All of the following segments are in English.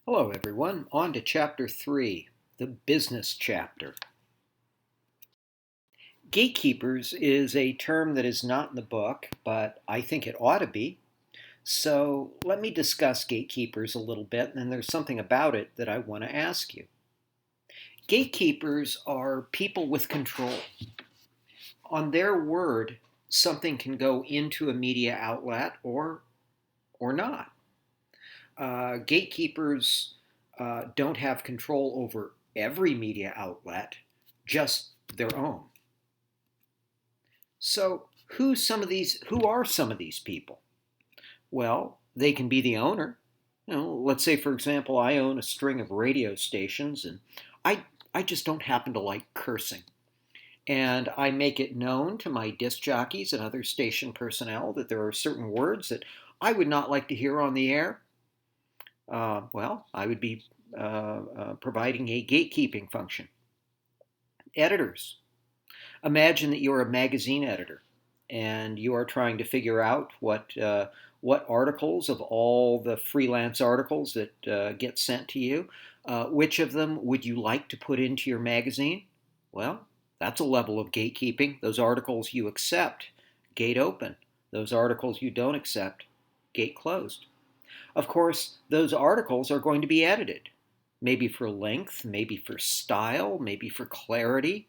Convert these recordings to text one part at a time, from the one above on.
Hello, everyone. On to Chapter 3, the business chapter. Gatekeepers is a term that is not in the book, but I think it ought to be. So let me discuss gatekeepers a little bit, and then there's something about it that I want to ask you. Gatekeepers are people with control. On their word, something can go into a media outlet or not. Gatekeepers don't have control over every media outlet, just their own. So, who are some of these people? Well, they can be the owner. Let's say, for example, I own a string of radio stations, and I just don't happen to like cursing. And I make it known to my disc jockeys and other station personnel that there are certain words that I would not like to hear on the air. Well, I would be providing a gatekeeping function. Editors. Imagine that you're a magazine editor and you are trying to figure out what articles of all the freelance articles that get sent to you, which of them would you like to put into your magazine? Well, that's a level of gatekeeping. Those articles you accept, gate open. Those articles you don't accept, gate closed. Of course, those articles are going to be edited, maybe for length, maybe for style, maybe for clarity.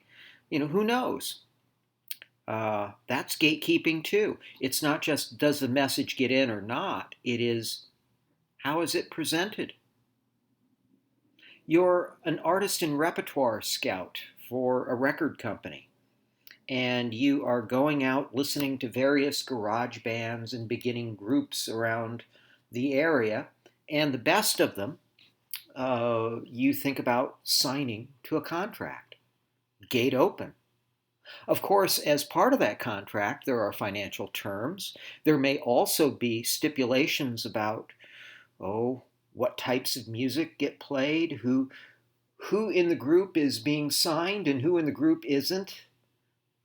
Who knows? That's gatekeeping too. It's not just does the message get in or not, it is how is it presented? You're an artist and repertoire scout for a record company, and you are going out listening to various garage bands and beginning groups around the area, and the best of them, you think about signing to a contract. Gate open. Of course, as part of that contract, there are financial terms. There may also be stipulations about, what types of music get played, who in the group is being signed and who in the group isn't.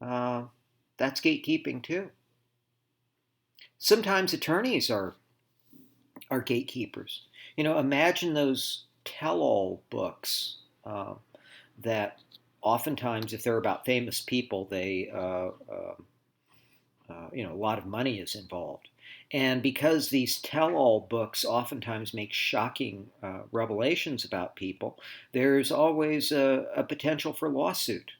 That's gatekeeping too. Sometimes attorneys are gatekeepers. Imagine those tell-all books that oftentimes, if they're about famous people, a lot of money is involved. And because these tell-all books oftentimes make shocking revelations about people, there's always a potential for lawsuit.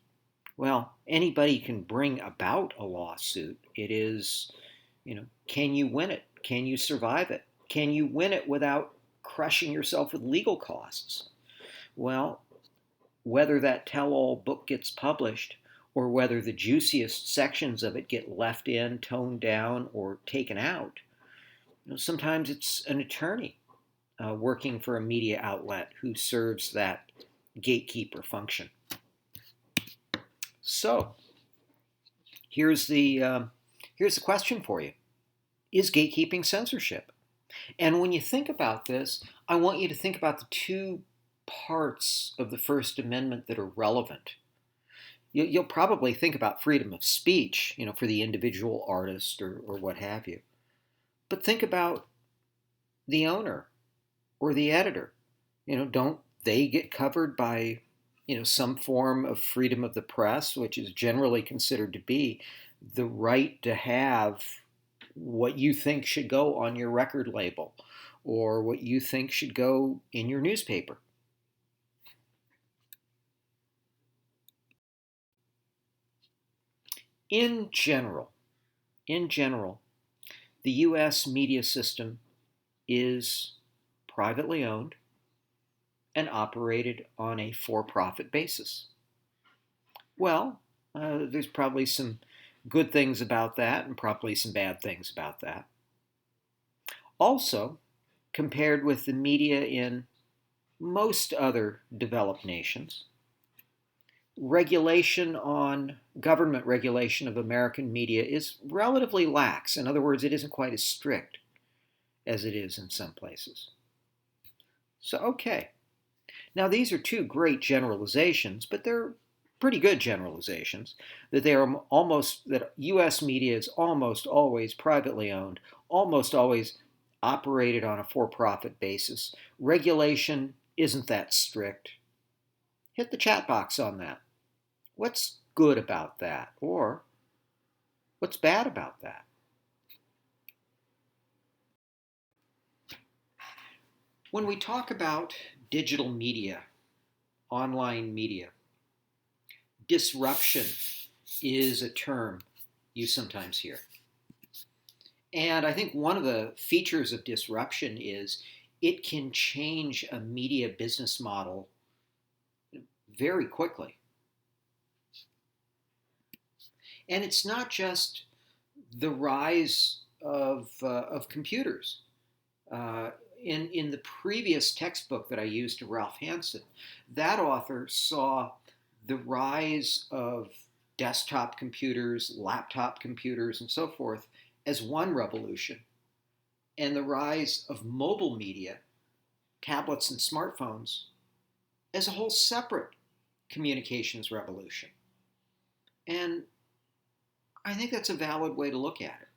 Well, anybody can bring about a lawsuit. It is, can you win it? Can you survive it? Can you win it without crushing yourself with legal costs? Well, whether that tell-all book gets published or whether the juiciest sections of it get left in, toned down, or taken out, sometimes it's an attorney working for a media outlet who serves that gatekeeper function. So, here's the question for you: is gatekeeping censorship? And when you think about this, I want you to think about the two parts of the First Amendment that are relevant. You'll probably think about freedom of speech, for the individual artist or what have you. But think about the owner or the editor. Don't they get covered by, some form of freedom of the press, which is generally considered to be the right to have what you think should go on your record label or what you think should go in your newspaper? In general, the U.S. media system is privately owned and operated on a for-profit basis. Well, there's probably some good things about that and probably some bad things about that. Also, compared with the media in most other developed nations, government regulation of American media is relatively lax. In other words, it isn't quite as strict as it is in some places. So, okay. Now, these are two great generalizations, but they're pretty good generalizations, that U.S. media is almost always privately owned, almost always operated on a for-profit basis. Regulation isn't that strict. Hit the chat box on that. What's good about that? Or what's bad about that? When we talk about digital media, online media, disruption is a term you sometimes hear. And I think one of the features of disruption is it can change a media business model very quickly. And it's not just the rise of computers. In the previous textbook that I used to Ralph Hansen, that author saw the rise of desktop computers, laptop computers, and so forth as one revolution, and the rise of mobile media, tablets and smartphones, as a whole separate communications revolution. And I think that's a valid way to look at it.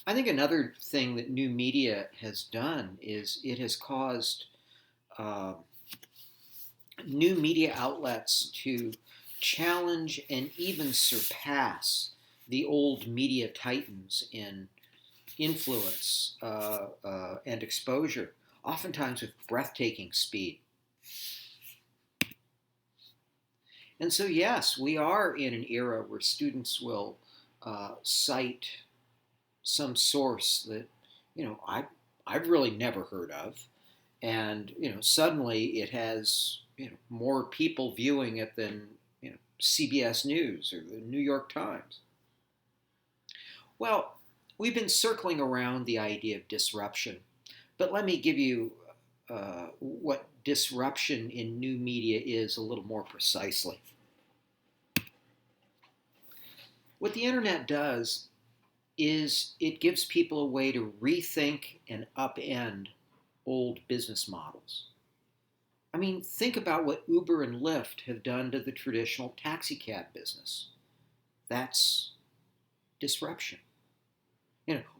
I think another thing that new media has done is it has caused uh, new media outlets to challenge and even surpass the old media titans in influence and exposure, oftentimes with breathtaking speed. And so, yes, we are in an era where students will cite some source that I've really never heard of, and suddenly it has more people viewing it than CBS News or the New York Times. Well, we've been circling around the idea of disruption, but let me give you what disruption in new media is a little more precisely. What the internet does is it gives people a way to rethink and upend old business models. I mean, think about what Uber and Lyft have done to the traditional taxi cab business. That's disruption.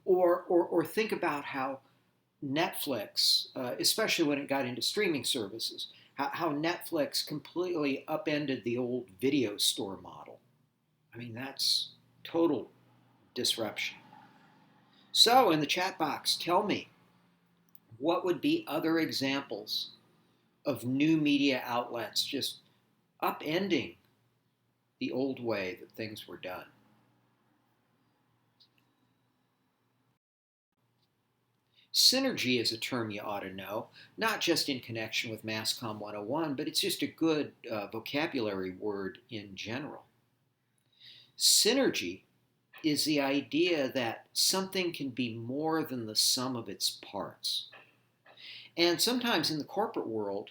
Or think about how Netflix, especially when it got into streaming services, how Netflix completely upended the old video store model. I mean, that's total disruption. So, in the chat box, tell me, what would be other examples of new media outlets just upending the old way that things were done? Synergy is a term you ought to know, not just in connection with MassComm 101, but it's just a good vocabulary word in general. Synergy is the idea that something can be more than the sum of its parts. And sometimes in the corporate world,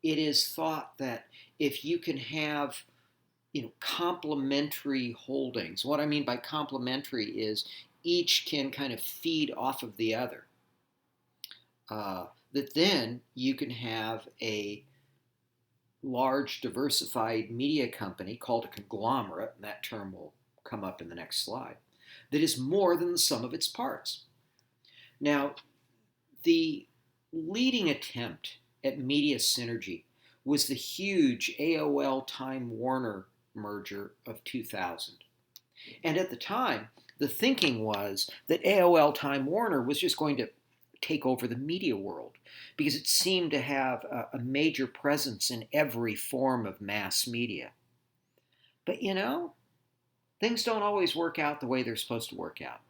it is thought that if you can have complementary holdings, what I mean by complementary is each can kind of feed off of the other. That then you can have a large diversified media company called a conglomerate, and that term will come up in the next slide, that is more than the sum of its parts. Now, the leading attempt at media synergy was the huge AOL Time Warner merger of 2000. And at the time, the thinking was that AOL Time Warner was just going to take over the media world because it seemed to have a major presence in every form of mass media. But things don't always work out the way they're supposed to work out.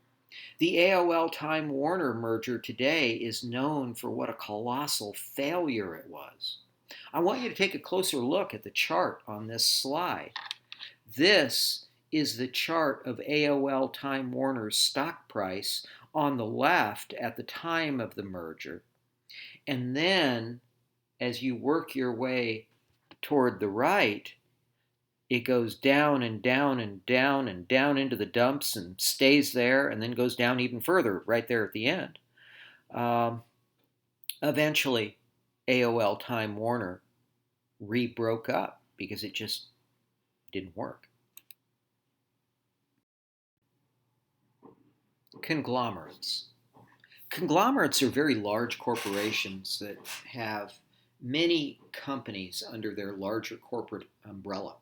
The AOL Time Warner merger today is known for what a colossal failure it was. I want you to take a closer look at the chart on this slide. This is the chart of AOL Time Warner's stock price on the left at the time of the merger. And then as you work your way toward the right, it goes down and down and down and down into the dumps and stays there and then goes down even further right there at the end. Eventually, AOL Time Warner broke up because it just didn't work. Conglomerates. Conglomerates are very large corporations that have many companies under their larger corporate umbrella.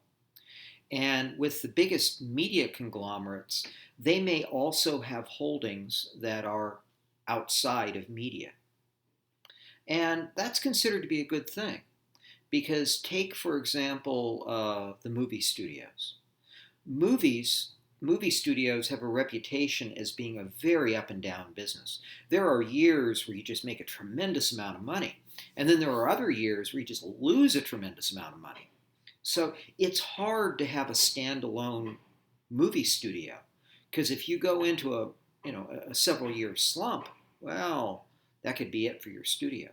And with the biggest media conglomerates, they may also have holdings that are outside of media. And that's considered to be a good thing because, take, for example, the movie studios. Movies, movie studios have a reputation as being a very up and down business. There are years where you just make a tremendous amount of money, and then there are other years where you just lose a tremendous amount of money. So it's hard to have a standalone movie studio because if you go into a several year slump, well, that could be it for your studio.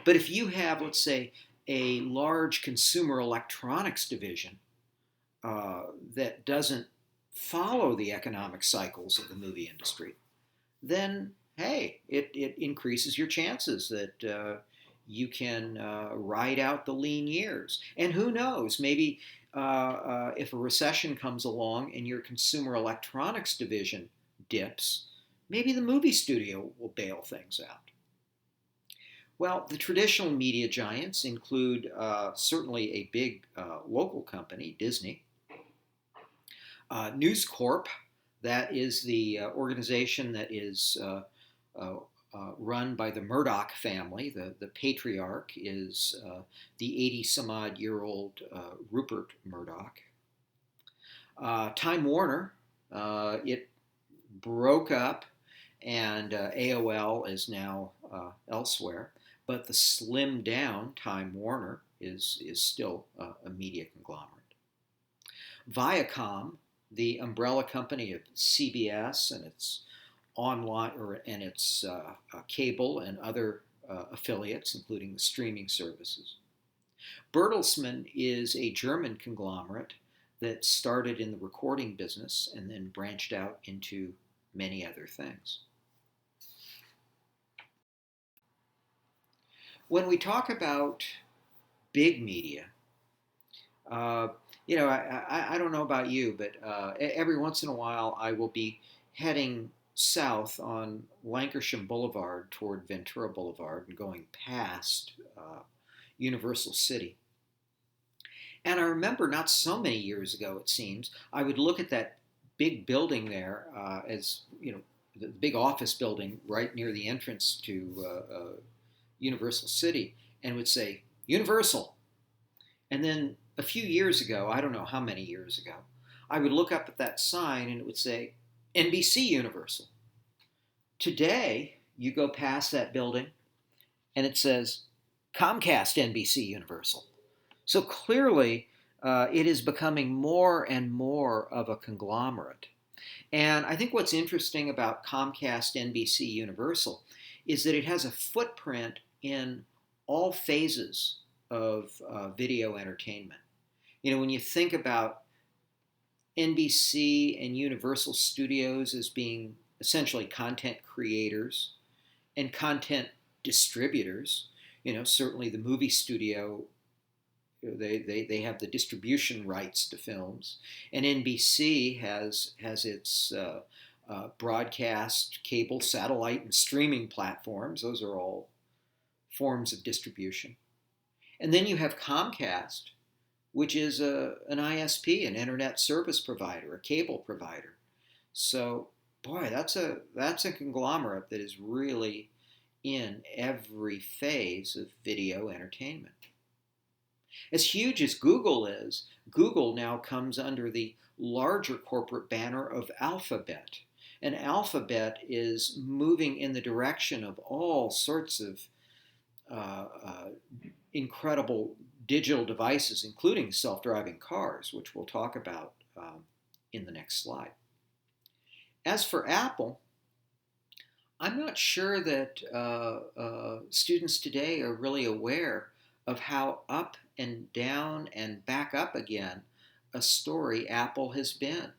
But if you have, let's say, a large consumer electronics division that doesn't follow the economic cycles of the movie industry, then hey, it increases your chances that you can ride out the lean years. And who knows, maybe if a recession comes along and your consumer electronics division dips, maybe the movie studio will bail things out. Well, the traditional media giants include certainly a big local company, Disney, News Corp, that is the organization that is run by the Murdoch family. The patriarch is the 80 some odd year old Rupert Murdoch. Time Warner, it broke up, and AOL is now elsewhere. But the slimmed down Time Warner is still a media conglomerate. Viacom, the umbrella company of CBS and its online and its cable and other affiliates, including the streaming services. Bertelsmann is a German conglomerate that started in the recording business and then branched out into many other things. When we talk about big media, I don't know about you, but every once in a while I will be heading south on Lankershim Boulevard toward Ventura Boulevard and going past Universal City. And I remember not so many years ago, it seems, I would look at that big building there as, the big office building right near the entrance to Universal City and would say, Universal. And then a few years ago, I don't know how many years ago, I would look up at that sign and it would say NBC Universal. Today, you go past that building and it says Comcast NBC Universal. So clearly, it is becoming more and more of a conglomerate. And I think what's interesting about Comcast NBC Universal is that it has a footprint in all phases of video entertainment. When you think about NBC and Universal Studios as being essentially content creators and content distributors, certainly the movie studio, they have the distribution rights to films, and NBC has its broadcast, cable, satellite, and streaming platforms. Those are all forms of distribution. And then you have Comcast, which is an ISP, an internet service provider, a cable provider. So, boy, that's a conglomerate that is really in every phase of video entertainment. As huge as Google is, Google now comes under the larger corporate banner of Alphabet. And Alphabet is moving in the direction of all sorts of incredible digital devices, including self-driving cars, which we'll talk about in the next slide. As for Apple, I'm not sure that students today are really aware of how up and down and back up again a story Apple has been.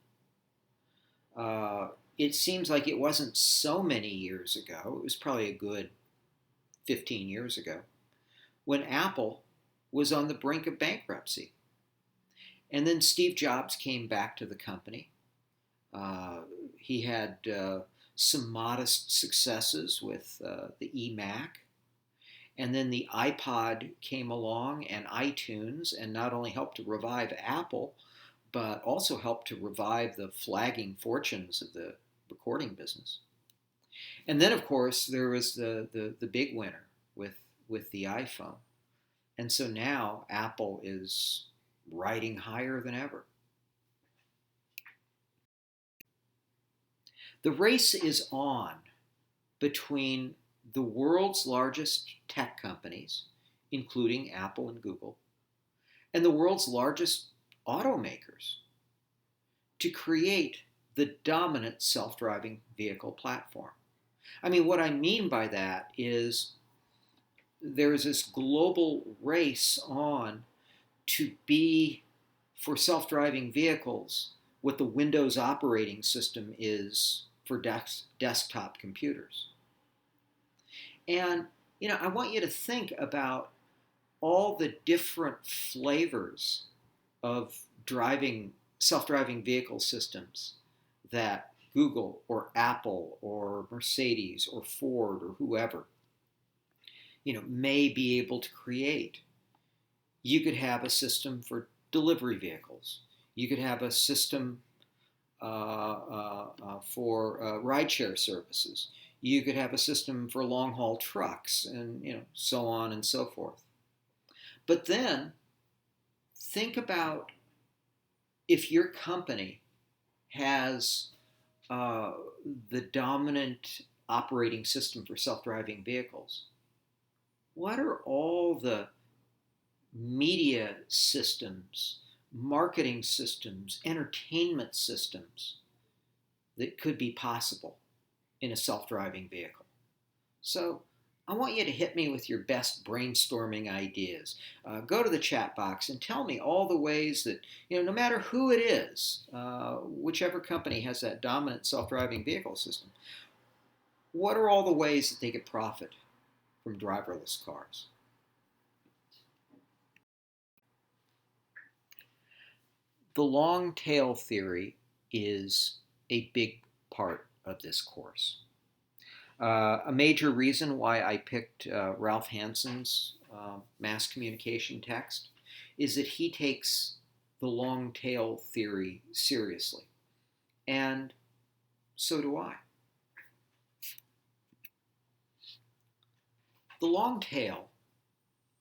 It seems like it wasn't so many years ago, it was probably a good 15 years ago, when Apple was on the brink of bankruptcy. And then Steve Jobs came back to the company. He had some modest successes with the eMac. And then the iPod came along and iTunes, and not only helped to revive Apple, but also helped to revive the flagging fortunes of the recording business. And then, of course, there was the big winner with the iPhone. And so now Apple is riding higher than ever. The race is on between the world's largest tech companies, including Apple and Google, and the world's largest automakers to create the dominant self-driving vehicle platform. I mean, what I mean by that is there's this global race on to be, for self-driving vehicles, what the Windows operating system is for desktop computers. And, I want you to think about all the different flavors of self-driving vehicle systems that Google or Apple or Mercedes or Ford or whoever, may be able to create. You could have a system for delivery vehicles. You could have a system for rideshare services. You could have a system for long-haul trucks, and so on and so forth. But then think about if your company has the dominant operating system for self-driving vehicles. What are all the media systems, marketing systems, entertainment systems that could be possible in a self-driving vehicle? So I want you to hit me with your best brainstorming ideas. Go to the chat box and tell me all the ways that, no matter who it is, whichever company has that dominant self-driving vehicle system, what are all the ways that they could profit from driverless cars? The long tail theory is a big part of this course. A major reason why I picked Ralph Hanson's mass communication text is that he takes the long tail theory seriously. And so do I. The long tail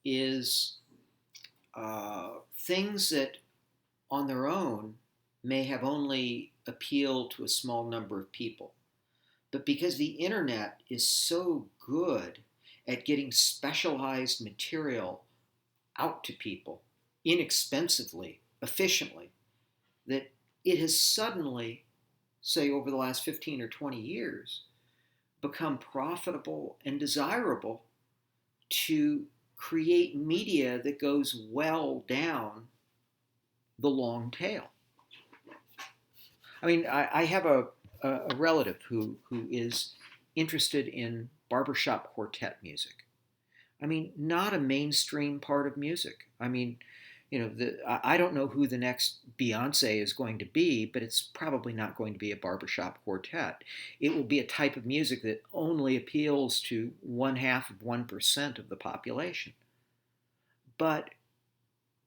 is things that on their own may have only appealed to a small number of people. But because the internet is so good at getting specialized material out to people inexpensively, efficiently, that it has suddenly, say over the last 15 or 20 years, become profitable and desirable to create media that goes well down the long tail. I mean, I have a relative who is interested in barbershop quartet music. I mean, not a mainstream part of music. I mean, I don't know who the next Beyonce is going to be, but it's probably not going to be a barbershop quartet. It will be a type of music that only appeals to 0.5% of the population. But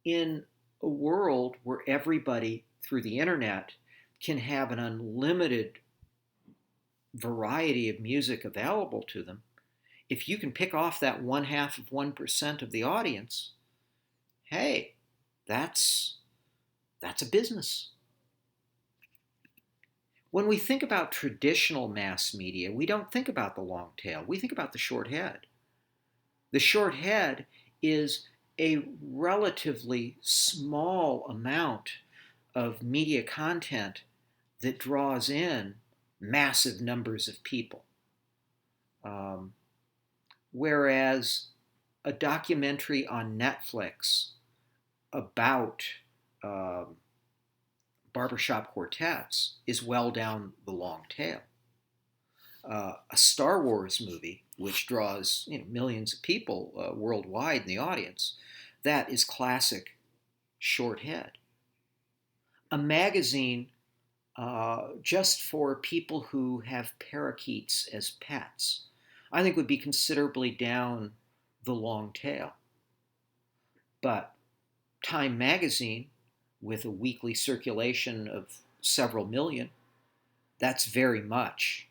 in a world where everybody through the internet can have an unlimited variety of music available to them, if you can pick off that 0.5% of the audience, hey, that's a business. When we think about traditional mass media, we don't think about the long tail. We think about the short head. The short head is a relatively small amount of media content that draws in massive numbers of people. Whereas a documentary on Netflix about barbershop quartets is well down the long tail. A Star Wars movie, which draws millions of people worldwide in the audience, that is classic short head. A magazine just for people who have parakeets as pets, I think would be considerably down the long tail. But Time magazine, with a weekly circulation of several million, that's very much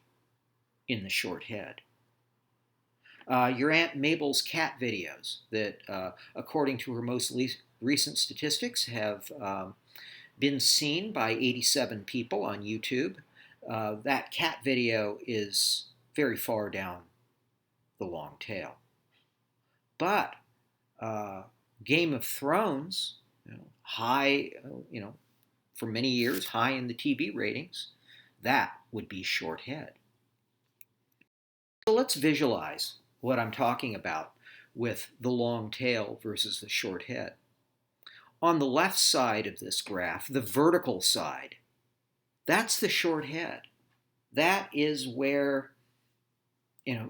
in the short head. Your Aunt Mabel's cat videos that, according to her most recent statistics, have been seen by 87 people on YouTube. That cat video is very far down the long tail. But uh, Game of Thrones, high, for many years, high in the TV ratings, that would be short head. So let's visualize what I'm talking about with the long tail versus the short head. On the left side of this graph, the vertical side, that's the short head. That is where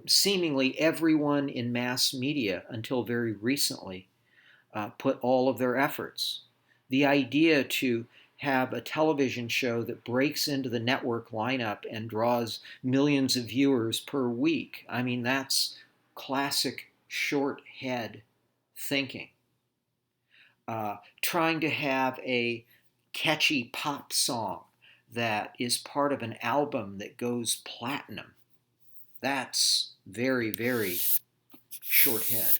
seemingly everyone in mass media until very recently put all of their efforts. The idea to have a television show that breaks into the network lineup and draws millions of viewers per week. I mean, that's classic short head thinking. Trying to have a catchy pop song that is part of an album that goes platinum. That's very, very short head.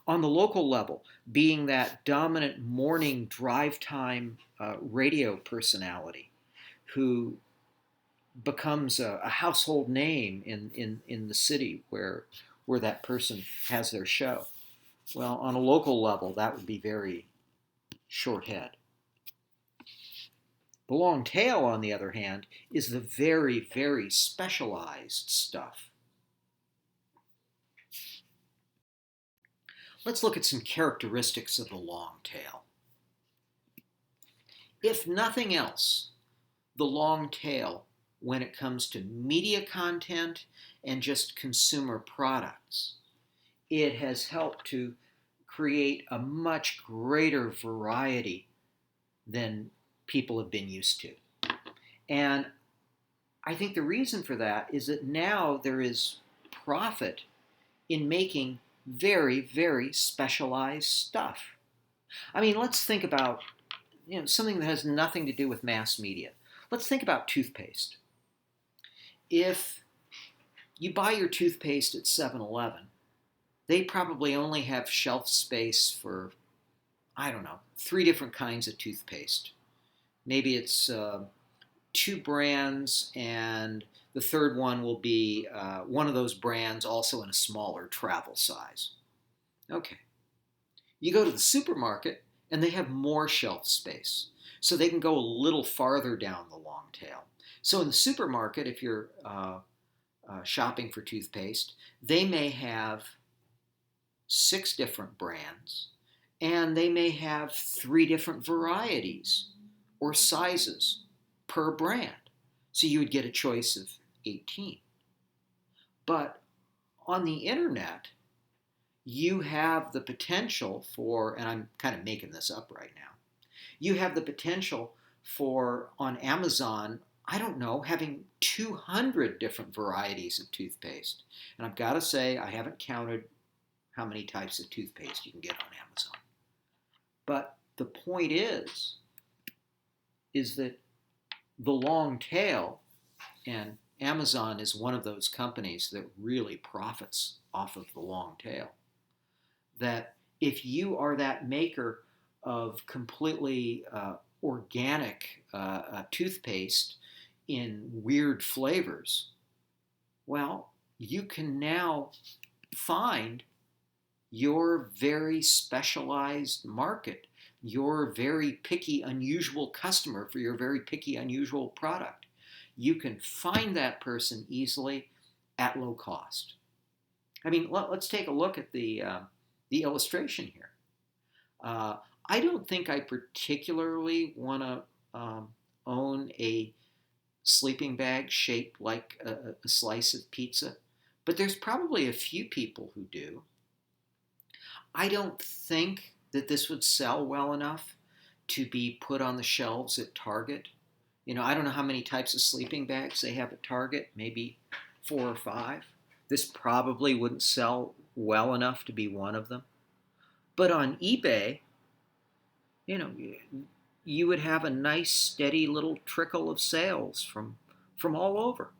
On the local level, being that dominant morning drive time radio personality who becomes a household name in the city where that person has their show. Well, on a local level, that would be very short head. The long tail, on the other hand, is the very, very specialized stuff. Let's look at some characteristics of the long tail. If nothing else, the long tail, when it comes to media content and just consumer products, it has helped to create a much greater variety than people have been used to. And I think the reason for that is that now there is profit in making very, very specialized stuff. I mean, let's think about something that has nothing to do with mass media. Let's think about toothpaste. If you buy your toothpaste at 7-Eleven, they probably only have shelf space for, I don't know, 3 different kinds of toothpaste. Maybe it's 2 brands, and the third one will be one of those brands also in a smaller travel size. Okay. You go to the supermarket, and they have more shelf space, so they can go a little farther down the long tail. So in the supermarket, if you're shopping for toothpaste, they may have 6 different brands, and they may have 3 different varieties or sizes per brand. So you would get a choice of 18. But on the internet, you have the potential for, and I'm kind of making this up right now, you have the potential for, on Amazon, I don't know, having 200 different varieties of toothpaste. And I've got to say, I haven't counted how many types of toothpaste you can get on Amazon. But the point is that the long tail, and Amazon is one of those companies that really profits off of the long tail, that if you are that maker of completely organic toothpaste in weird flavors, well, you can now find your very specialized market, your very picky, unusual customer for your very picky, unusual product. You can find that person easily at low cost. I mean, let's take a look at the illustration here. I don't think I particularly want to own a sleeping bag shaped like a slice of pizza, but there's probably a few people who do. I don't think that this would sell well enough to be put on the shelves at Target. I don't know how many types of sleeping bags they have at Target, maybe 4 or 5. This probably wouldn't sell well enough to be one of them. But on eBay, you know, you would have a nice steady little trickle of sales from all over.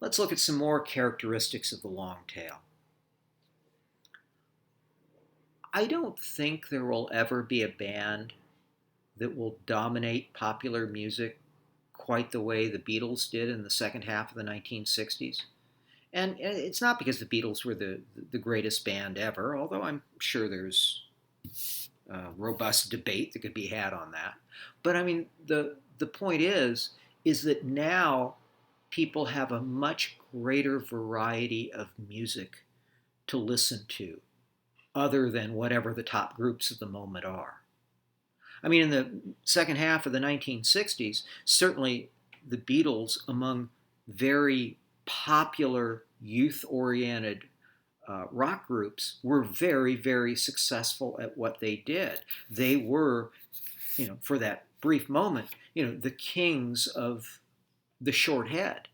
Let's look at some more characteristics of the long tail. I don't think there will ever be a band that will dominate popular music quite the way the Beatles did in the second half of the 1960s. And it's not because the Beatles were the greatest band ever, although I'm sure there's robust debate that could be had on that. But I mean, the point is that now people have a much greater variety of music to listen to, other than whatever the top groups of the moment are. I mean, in the second half of the 1960s, certainly the Beatles, among very popular youth-oriented rock groups, were very, very successful at what they did. They were, for that brief moment, the kings of the short head.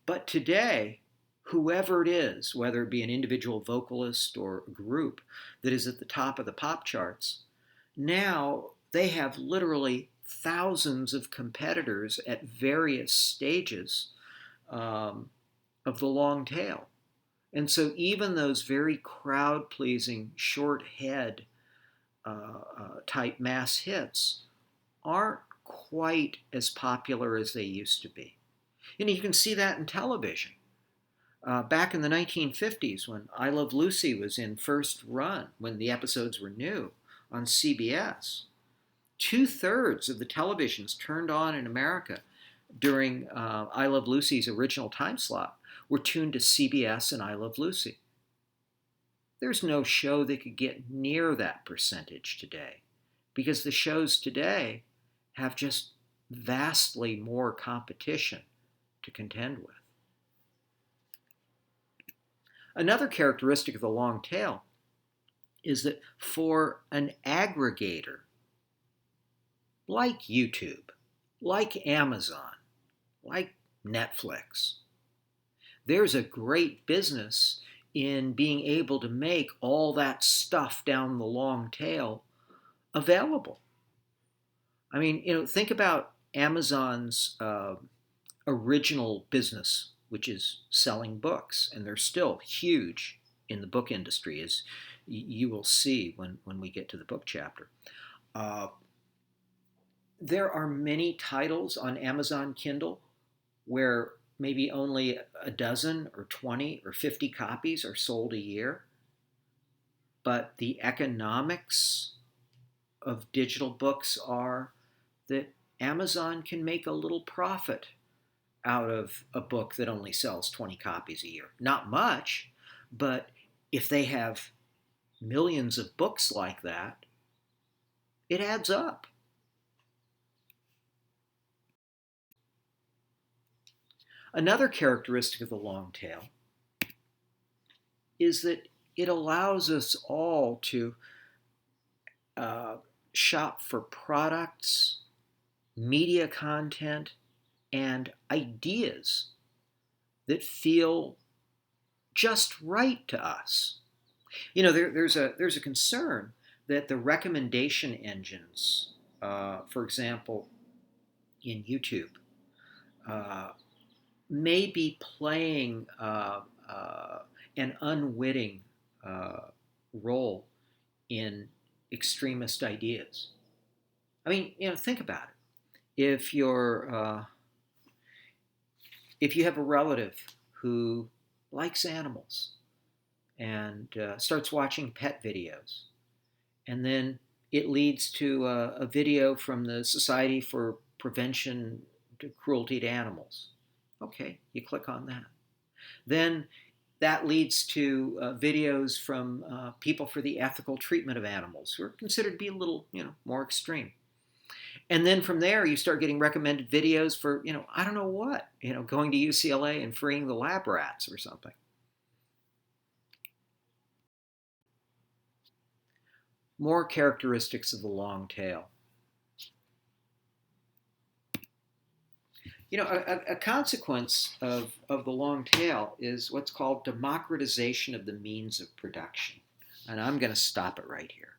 But today, whoever it is, whether it be an individual vocalist or a group that is at the top of the pop charts, now they have literally thousands of competitors at various stages of the long tail. And so even those very crowd-pleasing short head type mass hits aren't quite as popular as they used to be. And you can see that in television. Back in the 1950s, when I Love Lucy was in first run, when the episodes were new on CBS, 2/3 of the televisions turned on in America during I Love Lucy's original time slot were tuned to CBS and I Love Lucy. There's no show that could get near that percentage today, because the shows today have just vastly more competition to contend with. Another characteristic of the long tail is that for an aggregator like YouTube, like Amazon, like Netflix, there's a great business in being able to make all that stuff down the long tail available. I mean, think about Amazon's original business, which is selling books, and they're still huge in the book industry, as you will see when we get to the book chapter. There are many titles on Amazon Kindle where maybe only a dozen or 20 or 50 copies are sold a year, but the economics of digital books are that Amazon can make a little profit out of a book that only sells 20 copies a year. Not much, but if they have millions of books like that, it adds up. Another characteristic of the long tail is that it allows us all to shop for products, media content, and ideas that feel just right to us. There's a concern that the recommendation engines, for example, in YouTube, may be playing an unwitting role in extremist ideas. I mean, think about it. If you have a relative who likes animals and starts watching pet videos, and then it leads to a video from the Society for Prevention to Cruelty to Animals. Okay, you click on that. Then that leads to videos from people for the ethical treatment of animals, who are considered to be a little, more extreme. And then from there, you start getting recommended videos for, I don't know what, going to UCLA and freeing the lab rats or something. more characteristics of the long tail. You know, a consequence of the long tail is what's called democratization of the means of production. And I'm going to stop it right here.